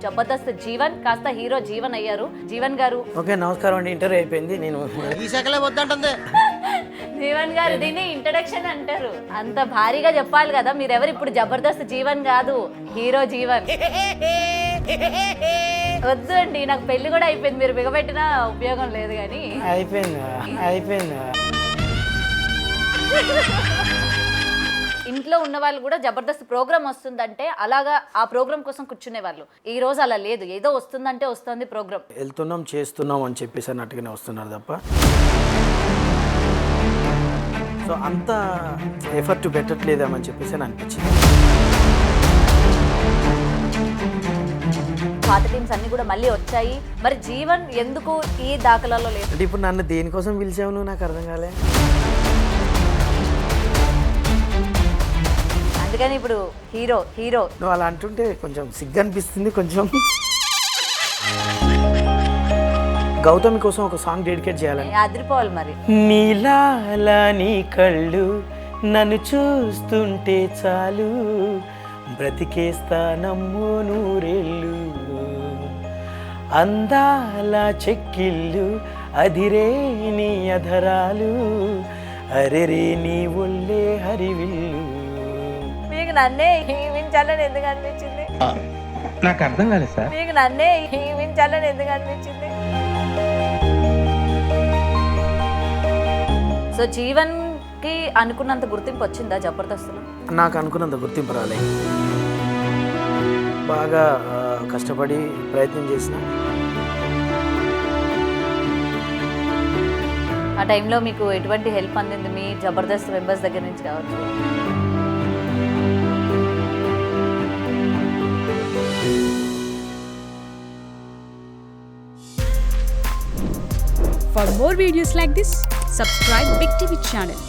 జబర్దస్త్ జీవన్ కాస్త హీరో జీవన్ అయ్యారు. జీవన్ గారు ఓకే, నమస్కారం అండి. ఇంటర్వ్యూ అయిపోయింది. నేను ఈ శాఖలే వద్దంటుంది. జీవన్ గారు దీన్ని ఇంట్రడక్షన్ అంటారు. అంత భారీగా చెప్పాలి కదా. మీరెవరు ఇప్పుడు జబర్దస్త్ జీవన్ కాదు, హీరో జీవన్. వద్దు అండి, నాకు పెళ్లి కూడా అయిపోయింది. మీరు బిగబెట్టినా ఉపయోగం లేదు. కానీ అయిపోయింది. ఇంట్లో ఉన్న వాళ్ళు కూడా జబర్దస్త్ ప్రోగ్రామ్ వస్తుందంటే అలాగా ఆ ప్రోగ్రామ్ కోసం కూర్చునే వాళ్ళు. ఈ రోజు అలా లేదు. ఏదో వస్తుందంటే వస్తుంది ప్రోగ్రామ్. వెళ్తున్నాం చేస్తున్నాం అని చెప్పేసి అన్నట్టుగానే వస్తున్నారు తప్ప సో అంత ఎఫర్ట్ పెట్టట్లేదేమని చెప్పేసి అని అనిపించింది. పాత టీమ్స్ అన్ని కూడా మళ్ళీ వచ్చాయి. మరి జీవన్ ఎందుకు ఈ దాఖలాలో లేదు? అంటే ఇప్పుడు నన్ను దేనికోసం పిలిచావు నువ్వు? నాకు అర్థం కాలే. అందుకని ఇప్పుడు హీరో నువ్వు అలా అంటుంటే కొంచెం సిగ్గు అనిపిస్తుంది. కొంచెం గౌతమి కోసం ఒక సాంగ్ డెడికేట్ చేయాలని. అదిరిపోవాలి మరి. నీలాల నీ కళ్ళు నన్ను చూస్తుంటే చాలు, బ్రతికేస్తానమ్మో నూరేళ్ళు, అందాల చెక్కిళ్ళు అదిరే నీ అధరాలు, అరెరే నీ ఒళ్ళే హరివిల్లు. మీకు నన్నే హింసించాలని ఎందుకు అనిపించింది? నాకు అర్థం కాలేదు సార్. మీకు నన్నే హింసించాలని ఎందుకు అనిపించింది? సో జీవన్ కి అనుకున్నంత గుర్తింపు వచ్చిందా జబర్దస్త్లో? నాకు అనుకున్నంత గుర్తింపు రాలేదు. బాగా కష్టపడి ప్రయత్నం చేసిన. ఆ టైంలో మీకు ఎటువంటి హెల్ప్ అందింది మీ జబర్దస్త్ మెంబర్స్ దగ్గర నుంచి కావచ్చు? For more videos like this, subscribe Big TV channel.